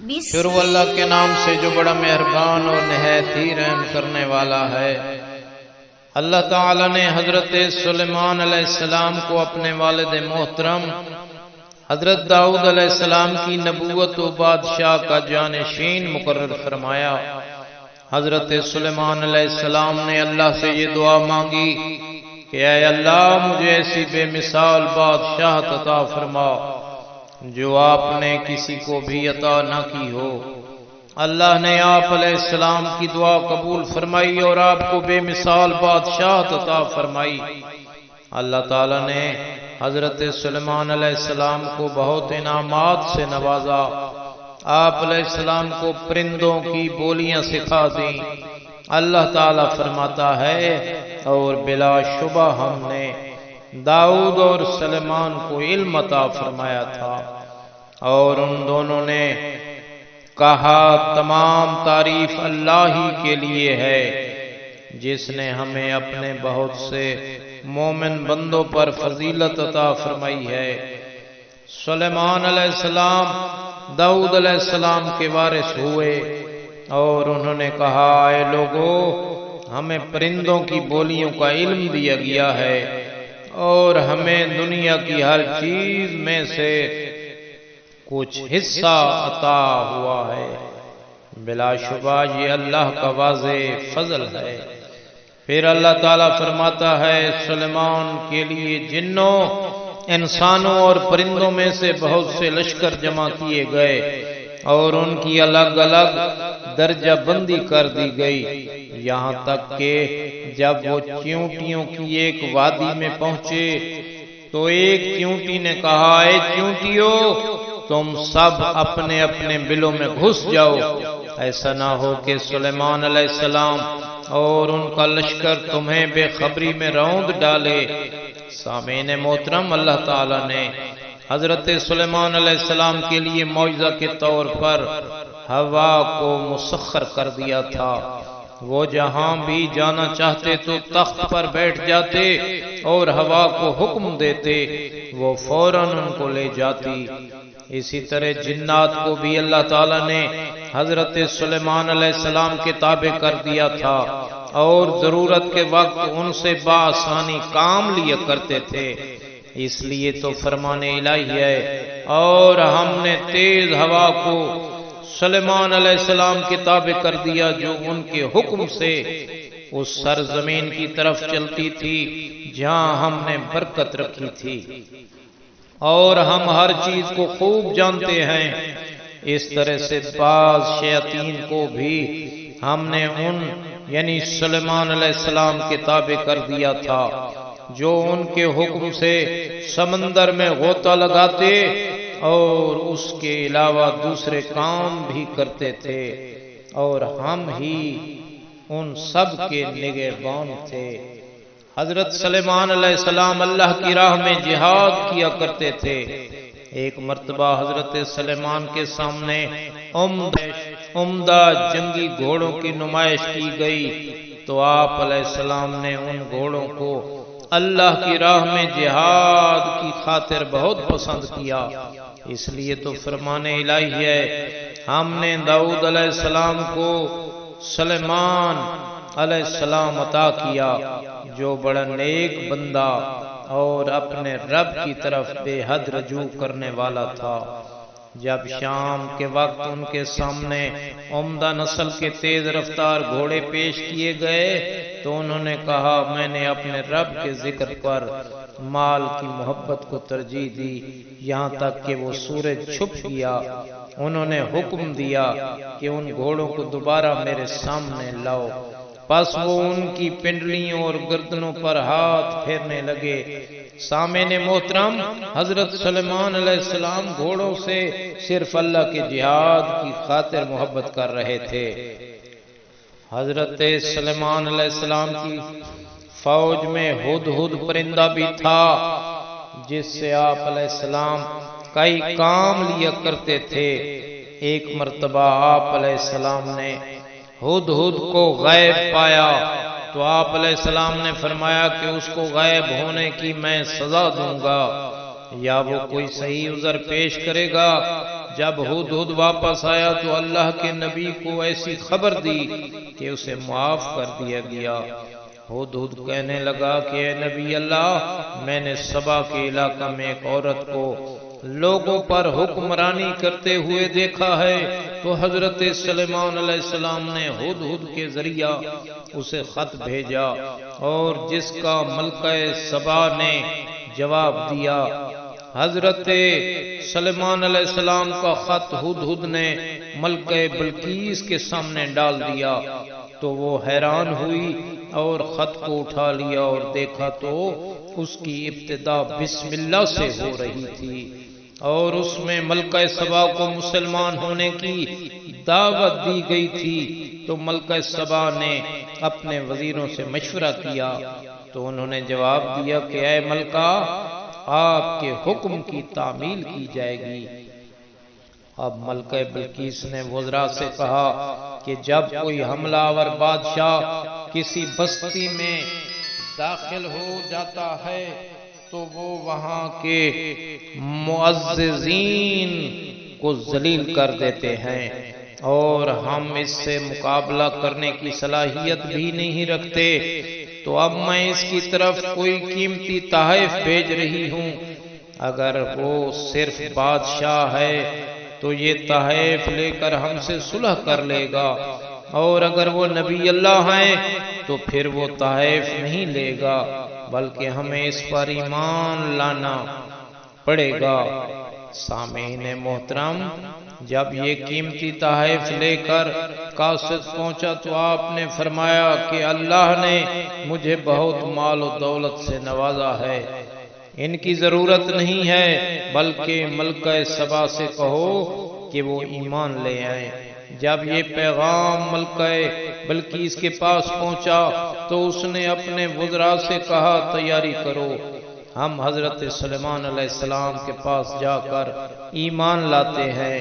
شروع اللہ کے نام سے جو بڑا مہربان اور نہایت ہی رحم کرنے والا ہے۔ اللہ تعالی نے حضرت سلیمان علیہ السلام کو اپنے والد محترم حضرت داؤد علیہ السلام کی نبوت و بادشاہ کا جانشین مقرر فرمایا۔ حضرت سلیمان علیہ السلام نے اللہ سے یہ دعا مانگی کہ اے اللہ مجھے ایسی بے مثال بادشاہت عطا فرما جو آپ نے کسی کو بھی عطا نہ کی ہو۔ اللہ نے آپ علیہ السلام کی دعا قبول فرمائی اور آپ کو بے مثال بادشاہت عطا فرمائی۔ اللہ تعالی نے حضرت سلیمان علیہ السلام کو بہت انعامات سے نوازا۔ آپ علیہ السلام کو پرندوں کی بولیاں سکھا دیں۔ اللہ تعالی فرماتا ہے اور بلا شبہ ہم نے داؤد اور سلیمان کو علم عطا فرمایا تھا، اور ان دونوں نے کہا تمام تعریف اللہ ہی کے لیے ہے جس نے ہمیں اپنے بہت سے مومن بندوں پر فضیلت عطا فرمائی ہے۔ سلیمان علیہ السلام داؤد علیہ السلام کے وارث ہوئے اور انہوں نے کہا اے لوگو ہمیں پرندوں کی بولیوں کا علم دیا گیا ہے اور ہمیں دنیا کی ہر چیز میں سے کچھ حصہ عطا ہوا ہے۔ بلا شبہ یہ اللہ کا واضح فضل ہے۔ پھر اللہ تعالیٰ فرماتا ہے سلیمان کے لیے جنوں انسانوں اور پرندوں میں سے بہت سے لشکر جمع کیے گئے اور ان کی الگ الگ درجہ بندی کر دی گئی، یہاں تک کہ جب وہ چیونٹیوں کی ایک وادی میں پہنچے تو ایک چیونٹی نے کہا اے چیونٹیوں تم سب اپنے اپنے بلوں میں گھس جاؤ، ایسا نہ ہو کہ سلیمان علیہ السلام اور ان کا لشکر تمہیں بے خبری میں روند ڈالے۔ سامعین محترم، اللہ تعالی نے حضرت سلیمان علیہ السلام کے لیے معجزہ کے طور پر ہوا کو مسخر کر دیا تھا۔ وہ جہاں بھی جانا چاہتے تو تخت پر بیٹھ جاتے اور ہوا کو حکم دیتے، وہ فوراً ان کو لے جاتی۔ اسی طرح جنات کو بھی اللہ تعالی نے حضرت سلیمان علیہ السلام کے تابع کر دیا تھا اور ضرورت کے وقت ان سے بآسانی کام لیا کرتے تھے۔ اس لیے تو فرمان الہی ہے اور ہم نے تیز ہوا کو سلیمان علیہ السلام کے تابع کر دیا جو ان کے حکم سے اس سرزمین کی طرف چلتی تھی جہاں ہم نے برکت رکھی تھی، اور ہم ہر چیز کو خوب جانتے ہیں۔ اس طرح سے بعض شیاطین کو بھی ہم نے ان یعنی سلیمان علیہ السلام کے تابع کر دیا تھا جو ان کے حکم سے سمندر میں غوطہ لگاتے اور اس کے علاوہ دوسرے کام بھی کرتے تھے، اور ہم ہی ان سب کے نگہبان تھے۔ حضرت سلیمان علیہ السلام اللہ کی راہ میں جہاد کیا کرتے تھے۔ ایک مرتبہ حضرت سلیمان کے سامنے عمدہ جنگی گھوڑوں کی نمائش کی گئی تو آپ علیہ السلام نے ان گھوڑوں کو اللہ کی راہ میں جہاد کی خاطر بہت پسند کیا۔ اس لیے تو فرمان الہی ہے ہم نے داؤد علیہ السلام کو سلیمان علیہ السلام عطا کیا جو بڑا نیک بندہ اور اپنے رب کی طرف بے حد رجوع کرنے والا تھا۔ جب شام کے وقت ان کے سامنے عمدہ نسل کے تیز رفتار گھوڑے پیش کیے گئے تو انہوں نے کہا میں نے اپنے رب کے ذکر پر مال کی محبت کو ترجیح دی، یہاں تک کہ وہ سورج چھپ گیا۔ انہوں نے حکم دیا کہ ان گھوڑوں کو دوبارہ میرے سامنے لاؤ، پس وہ ان کی پنڈلیوں اور گردنوں پر ہاتھ پھیرنے لگے۔ سامعین محترم، حضرت سلیمان علیہ السلام گھوڑوں سے صرف اللہ کے جہاد کی خاطر محبت کر رہے تھے۔ حضرت سلیمان علیہ السلام کی فوج میں ہدہد پرندہ بھی تھا جس سے آپ علیہ السلام کئی کام لیا کرتے تھے۔ ایک مرتبہ آپ علیہ السلام نے ہدہد کو غائب پایا تو آپ علیہ السلام نے فرمایا کہ اس کو غائب ہونے کی میں سزا دوں گا، یا وہ کوئی صحیح عذر پیش کرے گا جب ہدہد واپس آیا تو اللہ کے نبی کو ایسی خبر دی کہ اسے معاف کر دیا گیا۔ ہدہد کہنے لگا کہ اے نبی اللہ، میں نے سبا کے علاقہ میں ایک عورت کو لوگوں پر حکمرانی کرتے ہوئے دیکھا ہے، تو حضرت سلیمان علیہ السلام نے ہدہد کے ذریعہ اسے خط بھیجا، اور جس کا ملکہ سبا نے جواب دیا۔ حضرت سلیمان علیہ السلام کا خط ہدہد نے ملکہ بلقیس کے سامنے ڈال دیا، تو وہ حیران ہوئی اور خط کو اٹھا لیا اور دیکھا تو اس کی ابتدا بسم اللہ سے ہو رہی تھی، اور اس میں ملکہ سبا کو مسلمان ہونے کی دعوت دی گئی تھی۔ تو ملکہ سبا نے اپنے وزیروں سے مشورہ کیا، تو انہوں نے جواب دیا کہ اے ملکہ، آپ کے حکم کی تعمیل کی جائے گی۔ اب ملکہ بلقیس نے وزراء سے کہا کہ جب کوئی حملہ آور بادشاہ کسی بستی میں داخل ہو جاتا ہے تو وہ وہاں کے معززین کو ذلیل کر دیتے ہیں، اور ہم اس سے مقابلہ کرنے کی صلاحیت بھی نہیں رکھتے، تو اب میں اس کی طرف کوئی قیمتی تحائف بھیج رہی ہوں۔ اگر وہ صرف بادشاہ ہے تو یہ تحائف لے کر ہم سے صلح کر لے گا، اور اگر وہ نبی اللہ ہیں تو پھر وہ تحائف نہیں لے گا، بلکہ ہمیں اس پر ایمان لانا پڑے گا۔ سامعین محترم، جب یہ قیمتی تحائف لے کر قاصد پہنچا تو آپ نے فرمایا کہ اللہ نے مجھے بہت مال و دولت سے نوازا ہے، ان کی ضرورت نہیں ہے، بلکہ ملکہ سبا سے کہو کہ وہ ایمان لے آئیں۔ جب یہ پیغام ملکہ بلقیس کے پاس پہنچا تو اس نے اپنے وزراء سے کہا تیاری کرو، ہم حضرت سلیمان علیہ السلام کے پاس جا کر ایمان لاتے ہیں۔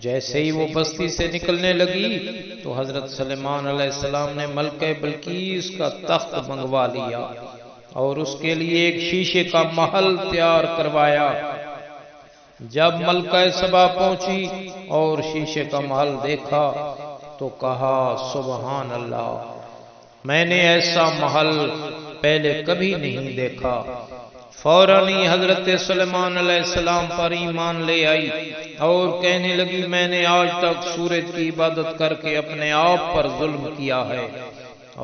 جیسے ہی وہ بستی سے نکلنے لگی تو حضرت سلیمان علیہ السلام نے ملکہ بلقیس کا تخت منگوا لیا اور اس کے لیے ایک شیشے کا محل تیار کروایا۔ جب ملکہ سبا پہنچی اور شیشے کا محل دیکھا تو کہا سبحان اللہ، میں نے ایسا محل پہلے کبھی نہیں دیکھا۔ فوراً ہی حضرت سلیمان علیہ السلام پر ایمان لے آئی اور کہنے لگی میں نے آج تک سورج کی عبادت کر کے اپنے آپ پر ظلم کیا ہے،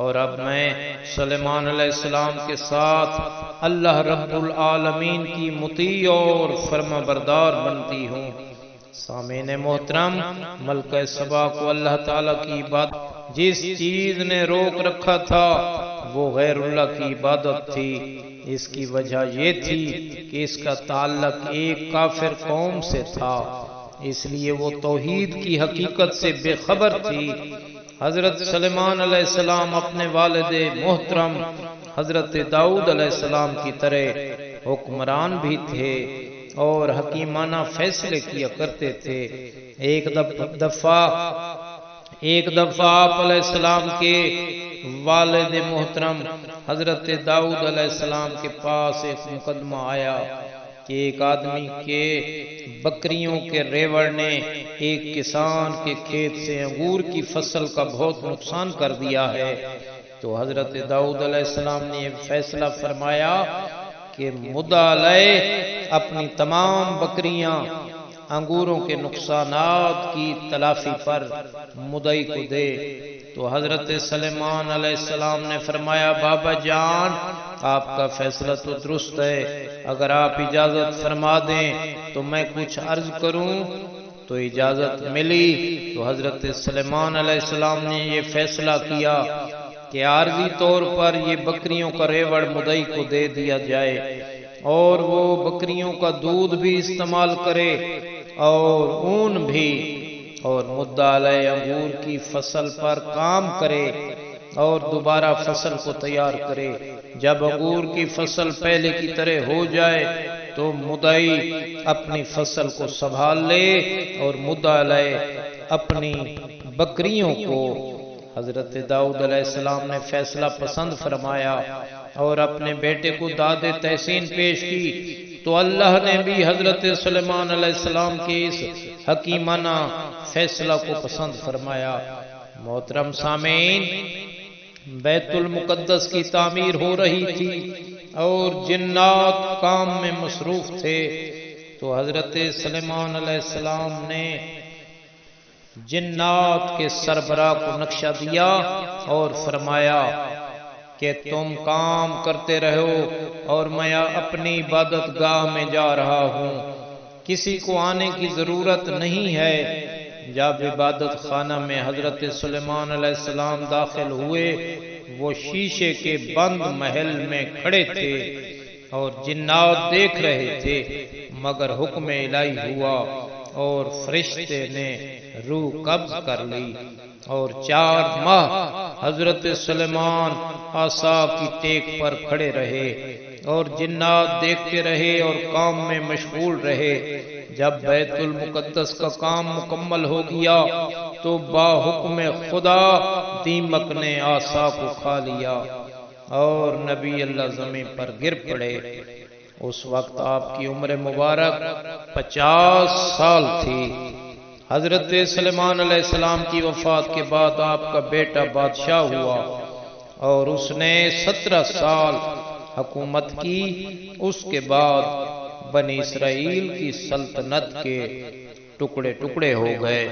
اور اب میں سلیمان علیہ السلام کے ساتھ اللہ رب العالمین کی مطیع اور فرما بردار بنتی ہوں۔ سامعین محترم، ملکہ سبا کو اللہ تعالیٰ کی عبادت جس چیز نے روک رکھا تھا وہ غیر اللہ کی عبادت تھی۔ اس کی وجہ یہ تھی کہ اس کا تعلق ایک کافر قوم سے تھا، اس لیے وہ توحید کی حقیقت سے بے خبر تھی۔ حضرت سلیمان علیہ السلام اپنے والد محترم حضرت داؤد علیہ السلام کی طرح حکمران بھی تھے اور حکیمانہ فیصلے کیا کرتے تھے۔ ایک دفعہ آپ علیہ السلام کے والد محترم حضرت داؤد علیہ السلام کے پاس ایک مقدمہ آیا کہ ایک آدمی کے بکریوں کے ریوڑ نے ایک کسان کے کھیت سے انگور کی فصل کا بہت نقصان کر دیا ہے۔ تو حضرت داؤد علیہ السلام نے یہ فیصلہ فرمایا کہ مدعا علیہ اپنی تمام بکریاں انگوروں کے نقصانات کی تلافی پر مدعی کو دے۔ تو حضرت سلیمان علیہ السلام نے فرمایا بابا جان، آپ کا فیصلہ تو درست ہے، اگر آپ اجازت فرما دیں تو میں کچھ عرض کروں۔ تو اجازت ملی تو حضرت سلیمان علیہ السلام نے یہ فیصلہ کیا کہ عارضی طور پر یہ بکریوں کا ریوڑ مدعی کو دے دیا جائے اور وہ بکریوں کا دودھ بھی استعمال کرے اور اون بھی، اور مدعا علیہ انگور کی فصل پر کام کرے اور دوبارہ فصل کو تیار کرے۔ جب انگور کی فصل پہلے کی طرح ہو جائے تو مدعی اپنی فصل کو سنبھال لے اور مدعا علیہ اپنی بکریوں کو۔ حضرت داؤد علیہ السلام نے فیصلہ پسند فرمایا اور اپنے بیٹے کو داد تحسین پیش کی، تو اللہ نے بھی حضرت سلیمان علیہ السلام کے اس حکیمانہ فیصلہ کو پسند فرمایا۔ محترم سامعین، بیت المقدس کی تعمیر ہو رہی تھی اور جنات کام میں مصروف تھے، تو حضرت سلیمان علیہ السلام نے جنات کے سربراہ کو نقشہ دیا اور فرمایا کہ تم کام کرتے رہو اور میں اپنی عبادت گاہ میں جا رہا ہوں، کسی کو آنے کی ضرورت نہیں ہے۔ جب عبادت خانہ میں حضرت سلیمان علیہ السلام داخل ہوئے، وہ شیشے کے بند محل میں کھڑے تھے اور جنات دیکھ رہے تھے، مگر حکم الہی ہوا اور فرشتے نے روح قبض کر لی، اور 4 ماہ حضرت سلیمان عصا کی ٹیک پر کھڑے رہے اور جنات دیکھتے رہے اور کام میں مشغول رہے۔ جب بیت المقدس کا کام مکمل ہو گیا تو با حکم خدا دیمک نے عصا کو کھا لیا اور نبی اللہ زمین پر گر پڑے۔ اس وقت آپ کی عمر مبارک 50 سال تھی۔ حضرت سلیمان علیہ السلام کی وفات کے بعد آپ کا بیٹا بادشاہ ہوا اور اس نے 17 سال حکومت کی۔ اس کے بعد بنی اسرائیل کی سلطنت کے ٹکڑے ٹکڑے ہو گئے۔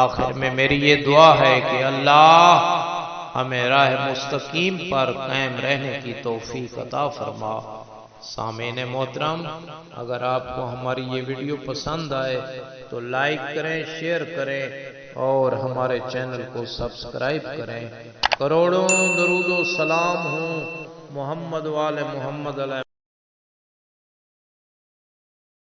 آخر میں میری یہ دعا ہے کہ اللہ ہمیں راہ مستقیم پر قائم رہنے کی توفیق عطا فرما۔ سامعین محترم، اگر آپ کو ہماری یہ ویڈیو پسند آئے تو لائک کریں، شیئر کریں اور ہمارے چینل کو سبسکرائب کریں۔ کروڑوں درود و سلام ہوں محمد وال محمد علیہ